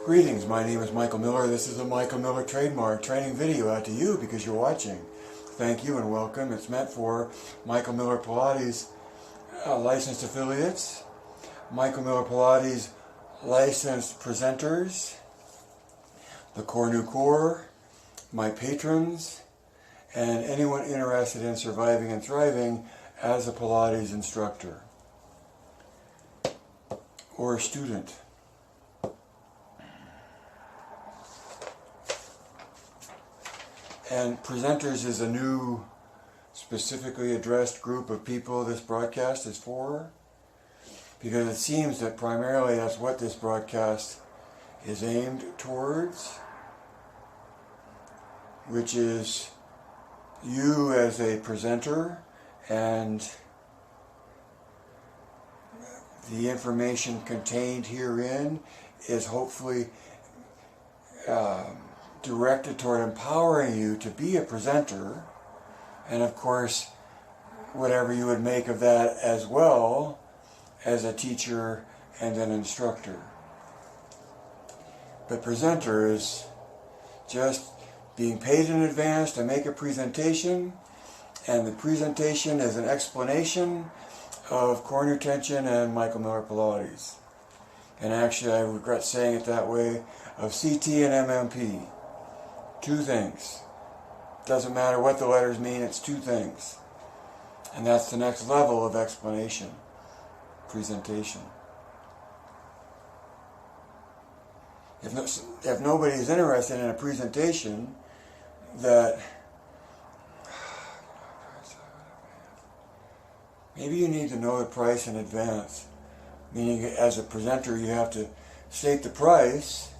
Greetings, my name is Michael Miller. This is a Michael Miller trademark training video out to you because you're watching. Thank you and welcome. It's meant for Michael Miller Pilates licensed affiliates, Michael Miller Pilates licensed presenters, the Core New Core, my patrons, and anyone interested in surviving and thriving as a Pilates instructor or a student. And presenters is a new, specifically addressed group of people this broadcast is for, because it seems that primarily that's what this broadcast is aimed towards, which is you as a presenter, and the information contained herein is hopefully directed toward empowering you to be a presenter, and of course whatever you would make of that as well as a teacher and an instructor. But presenter is just being paid in advance to make a presentation, and the presentation is an explanation of core new tension and Michael Miller Pilates. And actually, I regret saying it that way, of CT and MMP. Two things. Doesn't matter what the letters mean, it's two things. And that's the next level of explanation, presentation. If nobody is interested in a presentation that, maybe you need to know the price in advance. Meaning, as a presenter, you have to state the price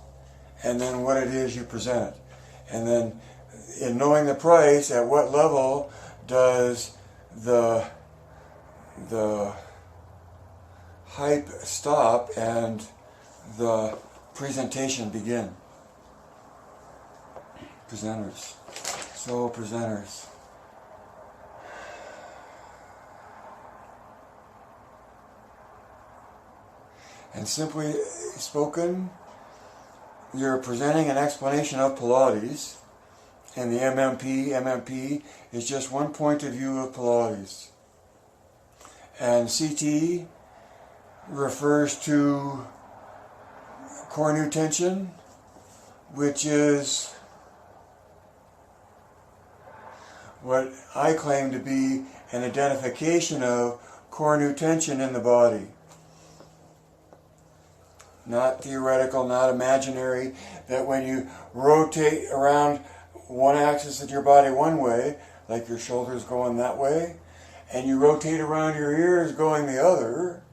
and then what it is you present. And then, in knowing the price, at what level does the hype stop and the presentation begin? Presenters. So, presenters. And simply spoken, you're presenting an explanation of Pilates, and the MMP is just one point of view of Pilates. And CT refers to core new tension, which is what I claim to be an identification of core new tension in the body. Not theoretical, not imaginary, that when you rotate around one axis of your body one way, like your shoulders going that way, and you rotate around your ears going the other,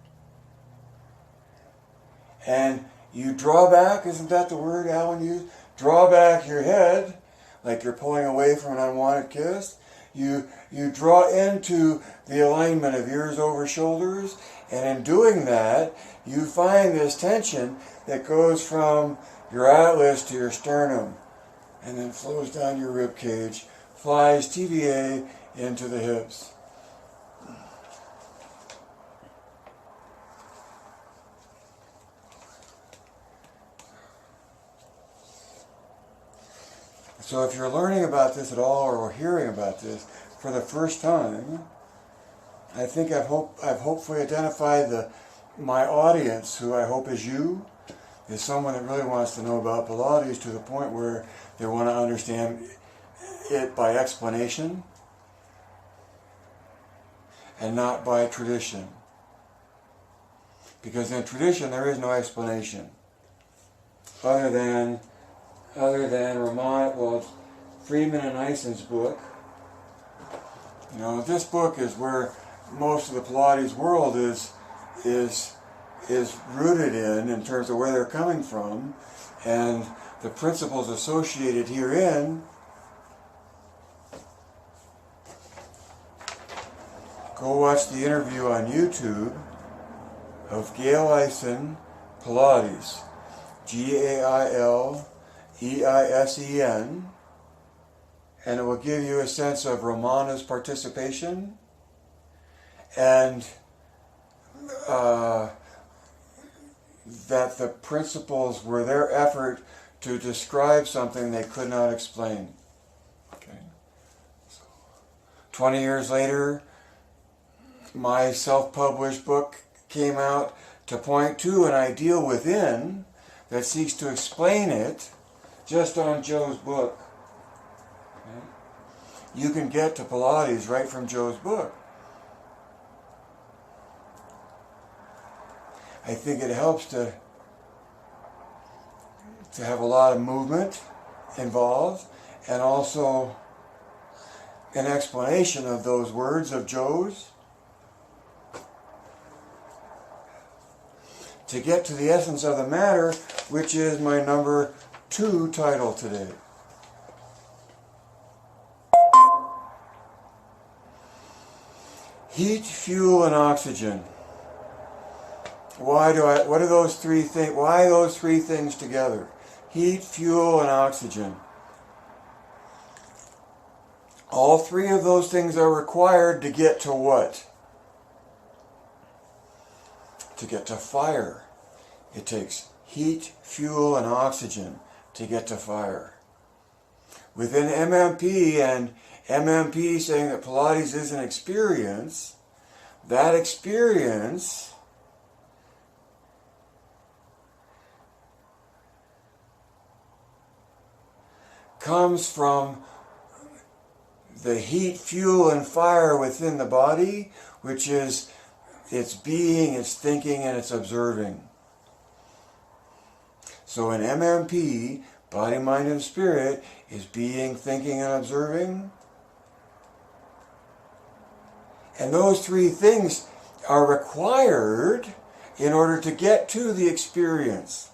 and you draw back, isn't that the word Alan used? Draw back your head, like you're pulling away from an unwanted kiss. You draw into the alignment of ears over shoulders, and in doing that, you find this tension that goes from your atlas to your sternum, and then flows down your rib cage, flies TVA into the hips. So if you're learning about this at all, or hearing about this for the first time, I think I've hopefully identified my audience, who I hope is you, is someone that really wants to know about Pilates to the point where they want to understand it by explanation and not by tradition. Because in tradition there is no explanation other than Friedman and Eisen's book. You know, this book is where most of the Pilates world is rooted in terms of where they're coming from, and the principles associated herein go watch the interview on YouTube of Gail Eisen Pilates, G-A-I-L-E-I-S-E-N, and it will give you a sense of Romana's participation and that the principles were their effort to describe something they could not explain. Okay. So, 20 years later, my self-published book came out to point to an ideal within that seeks to explain it just on Joe's book. Okay. You can get to Pilates right from Joe's book. I think it helps to have a lot of movement involved, and also an explanation of those words of Joe's, to get to the essence of the matter, which is my number 2 title today. Heat, fuel, and oxygen. What are those three things? Why those three things together? Heat, fuel, and oxygen. All three of those things are required to get to what? To get to fire. It takes heat, fuel, and oxygen to get to fire. Within MMP, and MMP saying that Pilates is an experience, that experience comes from the heat, fuel, and fire within the body, which is its being, its thinking, and its observing. So in MMP, body, mind, and spirit is being, thinking, and observing. And those three things are required in order to get to the experience.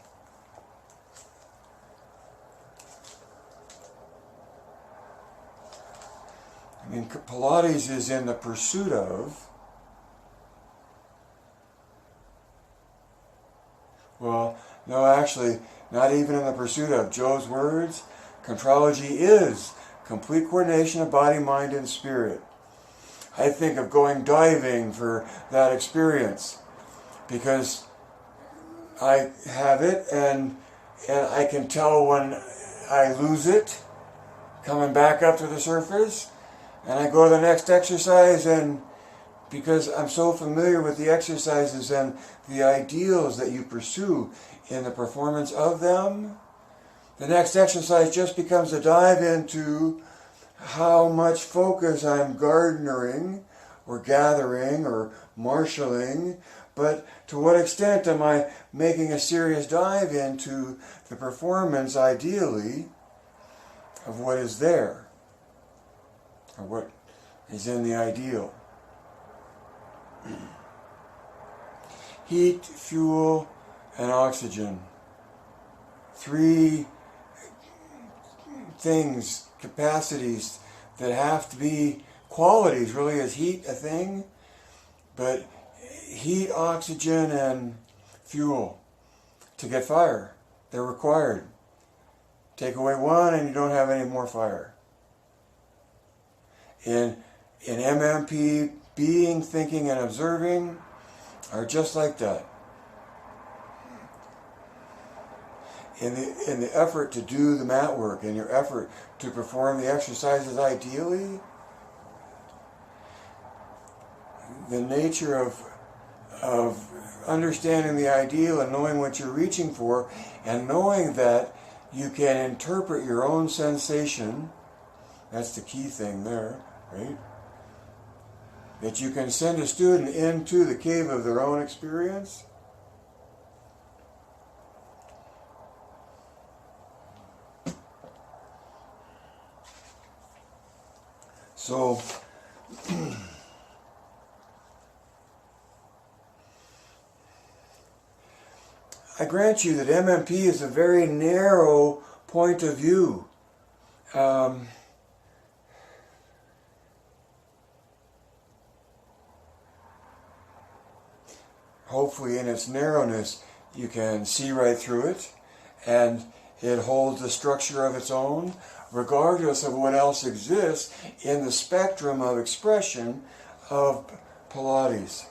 I mean, Pilates is in the pursuit of, well, no, actually, not even in the pursuit of. Joe's words, contrology is complete coordination of body, mind, and spirit. I think of going diving for that experience because I have it, and I can tell when I lose it coming back up to the surface. And I go to the next exercise, and because I'm so familiar with the exercises and the ideals that you pursue in the performance of them, the next exercise just becomes a dive into how much focus I'm garnering or gathering or marshalling, but to what extent am I making a serious dive into the performance, ideally, of what is there, or what is in the ideal. Heat, fuel, and oxygen. Three things, capacities that have to be qualities. Really, is heat a thing? But heat, oxygen, and fuel to get fire. They're required. Take away one and you don't have any more fire. In MMP, being, thinking, and observing are just like that. In the effort to do the mat work, in your effort to perform the exercises ideally, the nature of understanding the ideal and knowing what you're reaching for, and knowing that you can interpret your own sensation, that's the key thing there, right? That you can send a student into the cave of their own experience. So, I grant you that MMP is a very narrow point of view. Hopefully in its narrowness you can see right through it, and it holds a structure of its own, regardless of what else exists in the spectrum of expression of Pilates.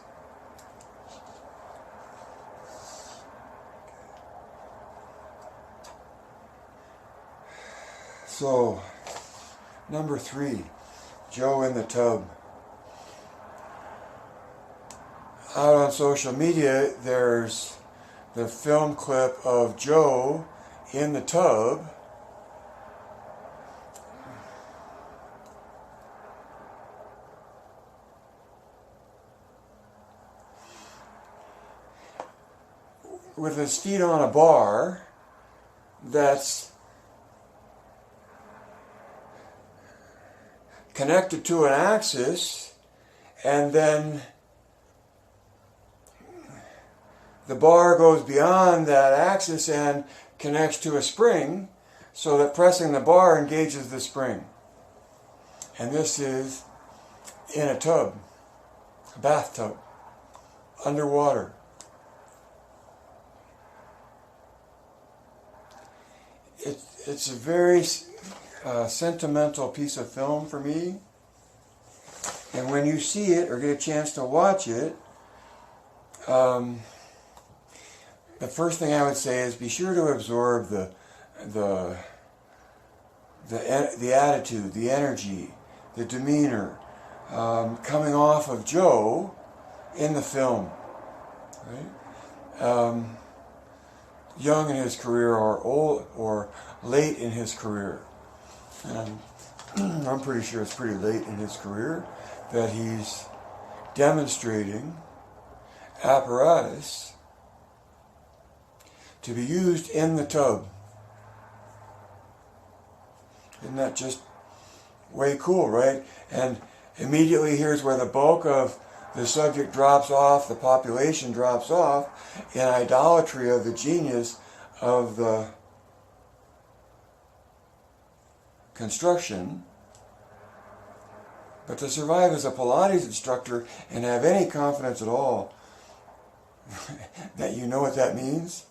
So, number 3, Joe in the tub. Out on social media, there's the film clip of Joe in the tub with his feet on a bar that's connected to an axis, and then the bar goes beyond that axis and connects to a spring, so that pressing the bar engages the spring. And this is in a tub, a bathtub, underwater. It's a very sentimental piece of film for me. And when you see it or get a chance to watch it, the first thing I would say is be sure to absorb the attitude, the energy, the demeanor coming off of Joe in the film, right? Young in his career or old or late in his career. And I'm pretty sure it's pretty late in his career that he's demonstrating apparatus to be used in the tub. Isn't that just way cool, right? And immediately here's where the bulk of the subject drops off, the population drops off in idolatry of the genius of the construction. But to survive as a Pilates instructor and have any confidence at all that you know what that means,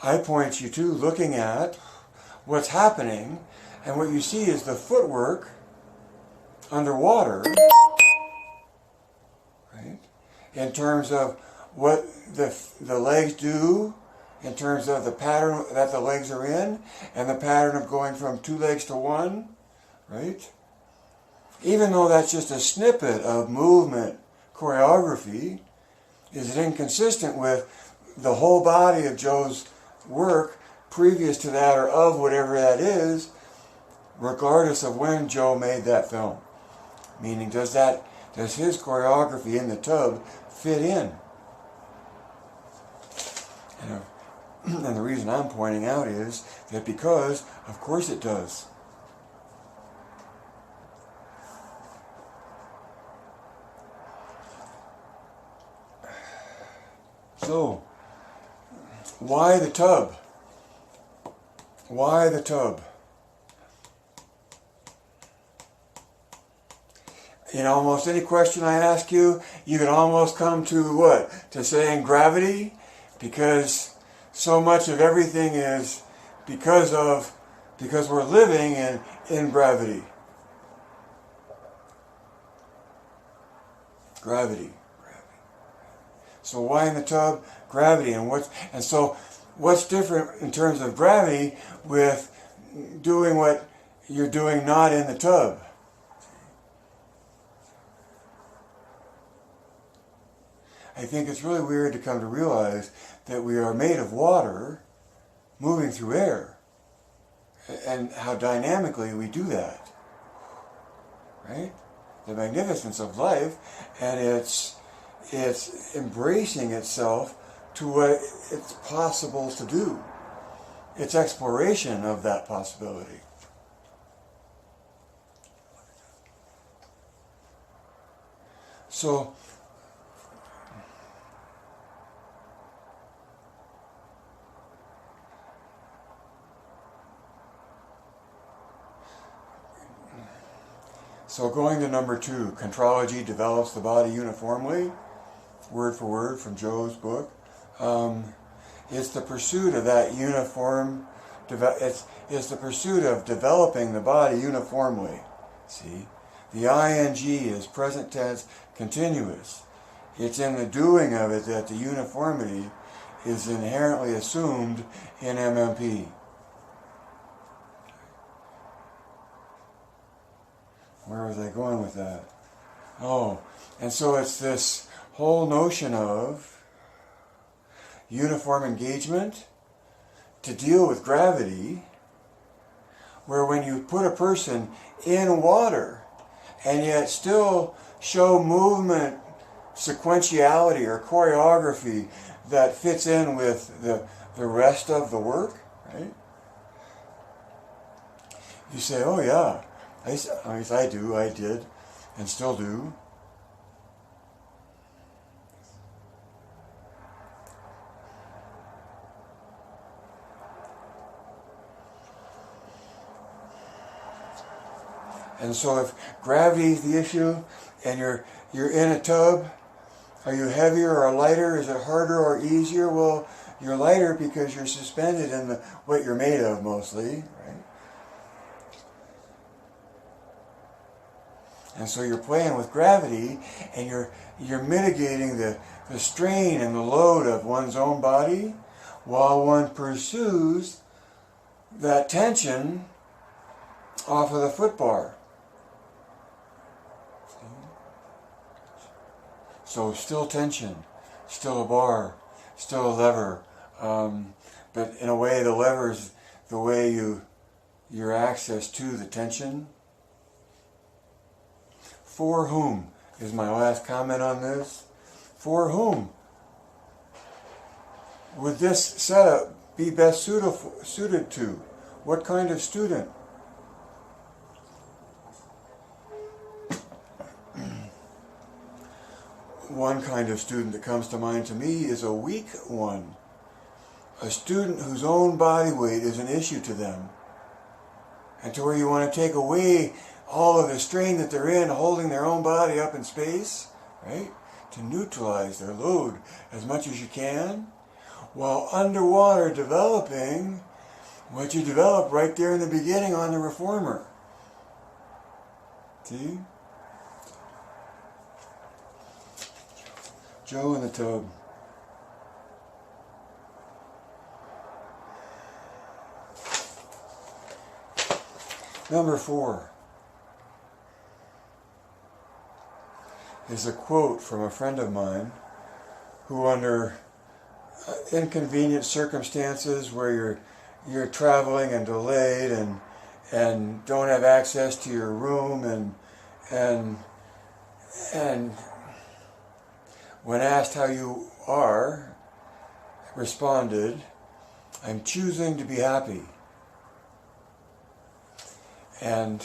I point you to looking at what's happening, and what you see is the footwork underwater, right? In terms of what the legs do, in terms of the pattern that the legs are in, and the pattern of going from 2 legs to 1, right? Even though that's just a snippet of movement choreography, is it inconsistent with the whole body of Joe's work previous to that, or of whatever that is, regardless of when Joe made that film? Meaning, does his choreography in the tub fit in? And the reason I'm pointing out is that because, of course it does. So, why the tub? Why the tub? In almost any question I ask you, you can almost come to what? To saying gravity, because so much of everything is because we're living in gravity. Gravity. So why in the tub? Gravity. And so what's different in terms of gravity with doing what you're doing not in the tub? I think it's really weird to come to realize that we are made of water moving through air, and how dynamically we do that, right? The magnificence of life, and it's embracing itself to what it's possible to do. It's exploration of that possibility. So, going to number 2, Contrology develops the body uniformly, word for word from Joe's book. It's the pursuit of that uniform, it's the pursuit of developing the body uniformly. See, the ing is present tense continuous. It's in the doing of it that the uniformity is inherently assumed in MMP. Where was I going with that? Oh, and so it's this whole notion of uniform engagement to deal with gravity, where when you put a person in water and yet still show movement sequentiality or choreography that fits in with the rest of the work, right? You say, oh yeah, I did, and still do. And so if gravity is the issue and you're in a tub, are you heavier or lighter? Is it harder or easier? Well, you're lighter because you're suspended in what you're made of mostly, right? And so you're playing with gravity and you're mitigating the strain and the load of one's own body while one pursues that tension off of the foot bar. So still tension, still a bar, still a lever, but in a way the lever is the way your access to the tension. For whom is my last comment on this. For whom would this setup be best suited to? What kind of student? One kind of student that comes to mind to me is a weak one. A student whose own body weight is an issue to them. And to where you want to take away all of the strain that they're in, holding their own body up in space, right? To neutralize their load as much as you can, while underwater developing what you developed right there in the beginning on the reformer. See? Joe in the tub. Number 4 is a quote from a friend of mine who, under inconvenient circumstances where you're traveling and delayed and don't have access to your room and when asked how you are, responded, "I'm choosing to be happy." And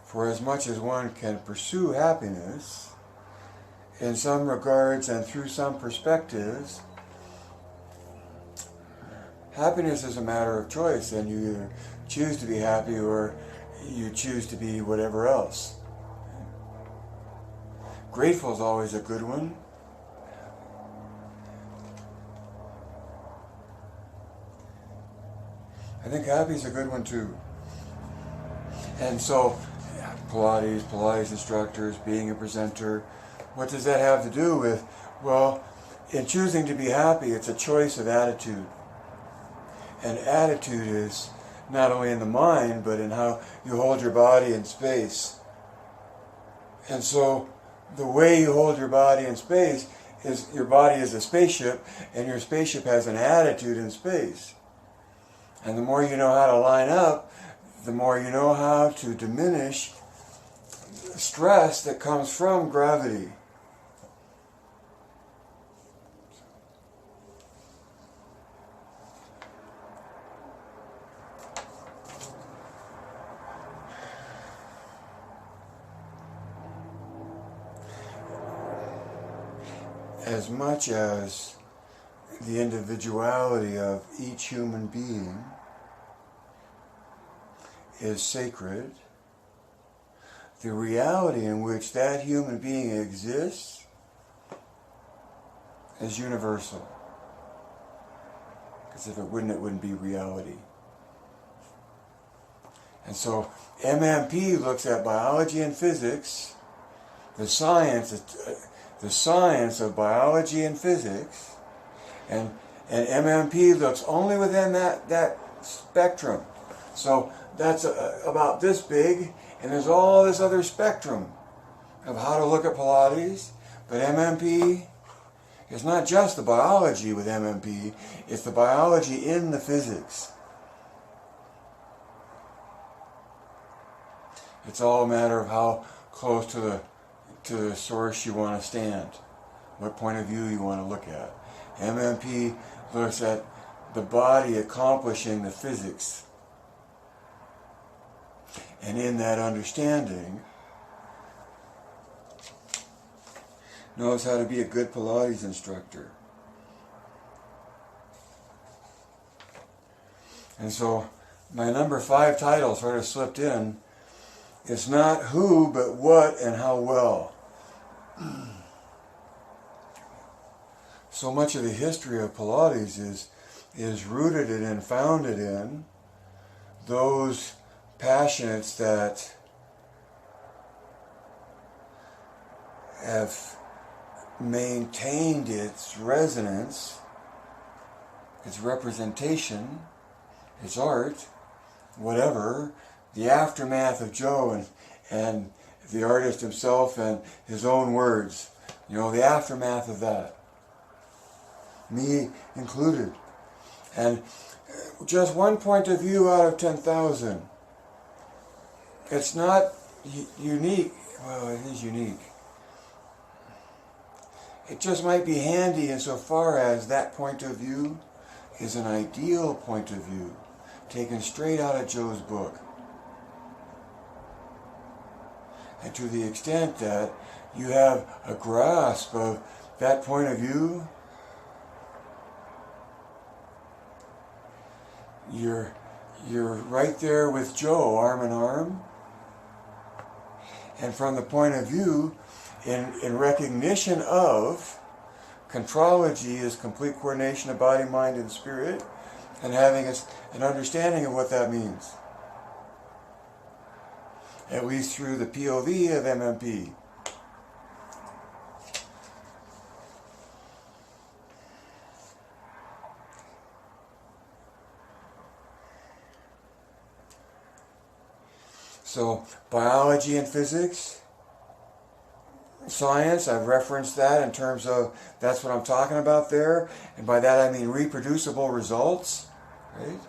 for as much as one can pursue happiness, in some regards and through some perspectives, happiness is a matter of choice, and you either choose to be happy or you choose to be whatever else. Grateful is always a good one. I think happy is a good one too. And so, Pilates instructors, being a presenter, what does that have to do with? Well, in choosing to be happy, it's a choice of attitude. And attitude is not only in the mind, but in how you hold your body in space. And so, the way you hold your body in space is your body is a spaceship, and your spaceship has an attitude in space. And the more you know how to line up, the more you know how to diminish stress that comes from gravity. As much as the individuality of each human being is sacred, the reality in which that human being exists is universal. Because if it wouldn't be reality. And so MMP looks at biology and physics, the science of biology and physics, and MMP looks only within that spectrum. So that's about this big, and there's all this other spectrum of how to look at Pilates. But MMP, it's not just the biology with MMP, it's the biology in the physics. It's all a matter of how close to the source you want to stand, what point of view you want to look at. MMP looks at the body accomplishing the physics. And in that understanding, knows how to be a good Pilates instructor. And so my number 5 title sort of slipped in. It's not who, but what and how well. So much of the history of Pilates is rooted in and founded in those passionates that have maintained its resonance, its representation, its art, whatever, the aftermath of Joe and the artist himself and his own words, the aftermath of that, me included. And just one point of view out of 10,000. It's not unique. Well, it is unique. It just might be handy insofar as that point of view is an ideal point of view, taken straight out of Joe's book. And to the extent that you have a grasp of that point of view, you're right there with Joe, arm in arm. And from the point of view, in recognition of contrology is complete coordination of body, mind, and spirit, and having an understanding of what that means, at least through the POV of MMP. So, biology and physics, science, I've referenced that in terms of, that's what I'm talking about there, and by that I mean reproducible results, right?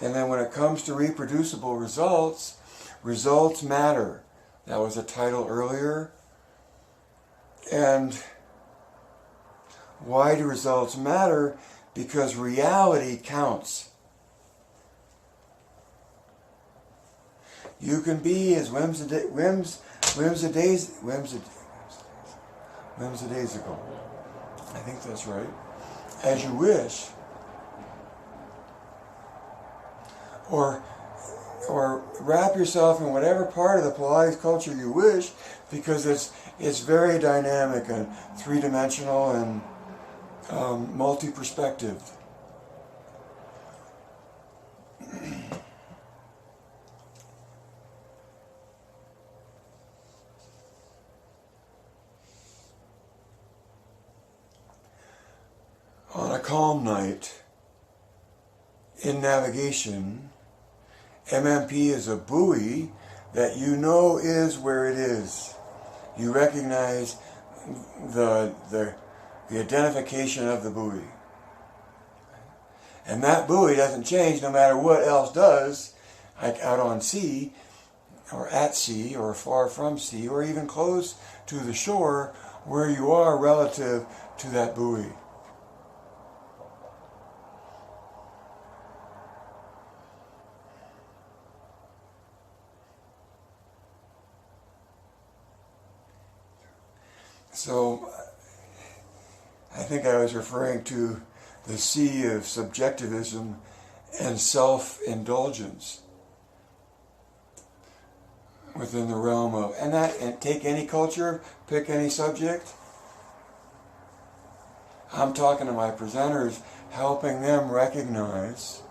And then when it comes to reproducible results, results matter. That was a title earlier. And why do results matter? Because reality counts. You can be as whimsidaisical. I think that's right. As you wish. Or wrap yourself in whatever part of the Pilates culture you wish, because it's very dynamic and three-dimensional and multi-perspective. On a calm night, in navigation, MMP is a buoy that you know is where it is. You recognize the identification of the buoy. And that buoy doesn't change no matter what else does, like out on sea, or at sea, or far from sea, or even close to the shore where you are relative to that buoy. So, I think I was referring to the sea of subjectivism and self-indulgence within the realm of, and take any culture, pick any subject. I'm talking to my presenters, helping them recognize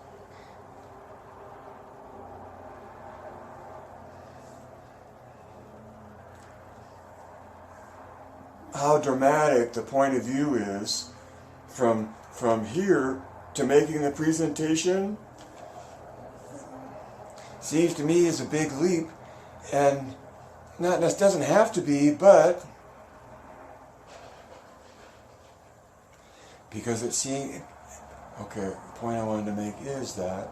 how dramatic the point of view is from here to making the presentation seems to me is a big leap, and not this doesn't have to be, but because it seems okay. The point I wanted to make is that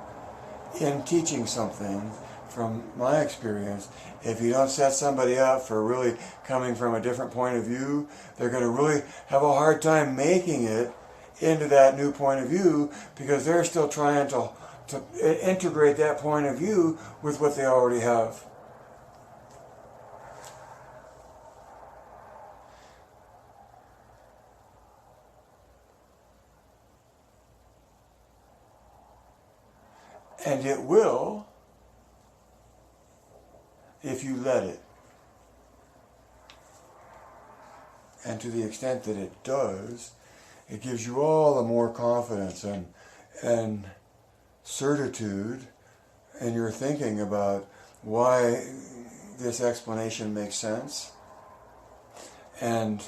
in teaching something, from my experience, if you don't set somebody up for really coming from a different point of view, they're going to really have a hard time making it into that new point of view, because they're still trying to integrate that point of view with what they already have. And it will, if you let it. And to the extent that it does, it gives you all the more confidence and certitude in your thinking about why this explanation makes sense. And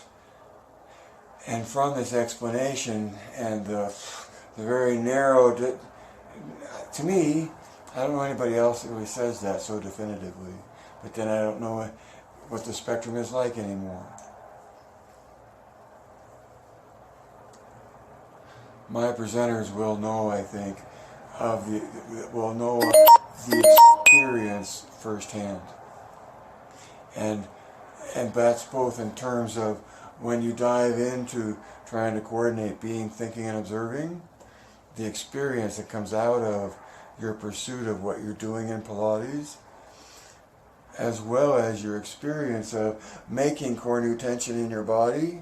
from this explanation and the very narrow, to me, I don't know anybody else that really says that so definitively, but then I don't know what the spectrum is like anymore. My presenters will know, I think, will know the experience firsthand. And that's both in terms of when you dive into trying to coordinate being, thinking, and observing, the experience that comes out of your pursuit of what you're doing in Pilates, as well as your experience of making core new tension in your body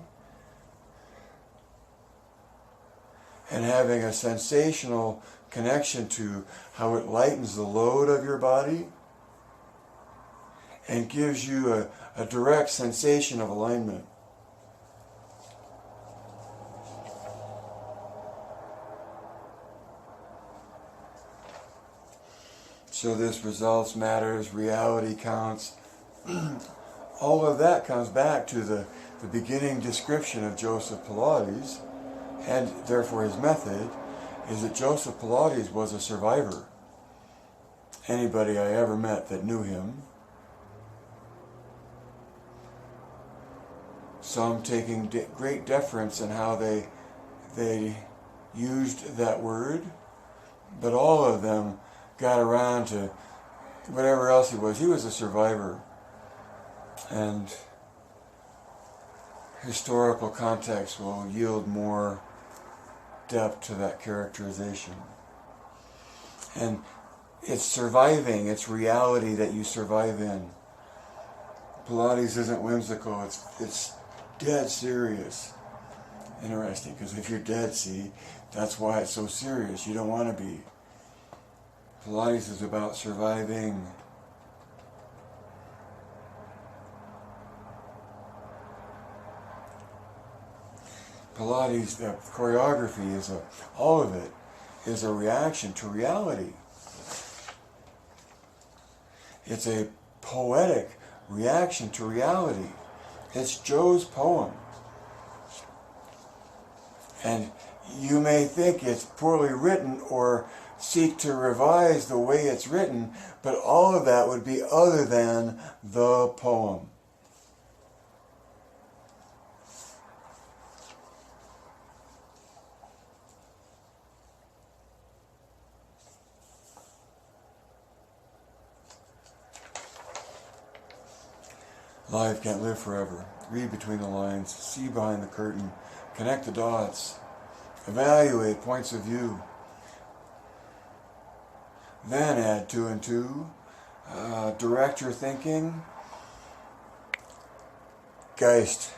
and having a sensational connection to how it lightens the load of your body and gives you a direct sensation of alignment. So this results matters, reality counts. All of that comes back to the beginning description of Joseph Pilates, and therefore his method, is that Joseph Pilates was a survivor. Anybody I ever met that knew him, some taking great deference in how they used that word, but all of them got around to whatever else he was a survivor. And historical context will yield more depth to that characterization. And it's surviving, it's reality that you survive in. Pilates isn't whimsical, it's dead serious. Interesting, because if you're dead, see, that's why it's so serious. You don't want to be. Pilates is about surviving. Pilates, the choreography all of it is a reaction to reality. It's a poetic reaction to reality. It's Joe's poem. And you may think it's poorly written or seek to revise the way it's written, but all of that would be other than the poem. Life can't live forever. Read between the lines, see behind the curtain, connect the dots, evaluate points of view, then add 2 and 2, direct your thinking. Geist.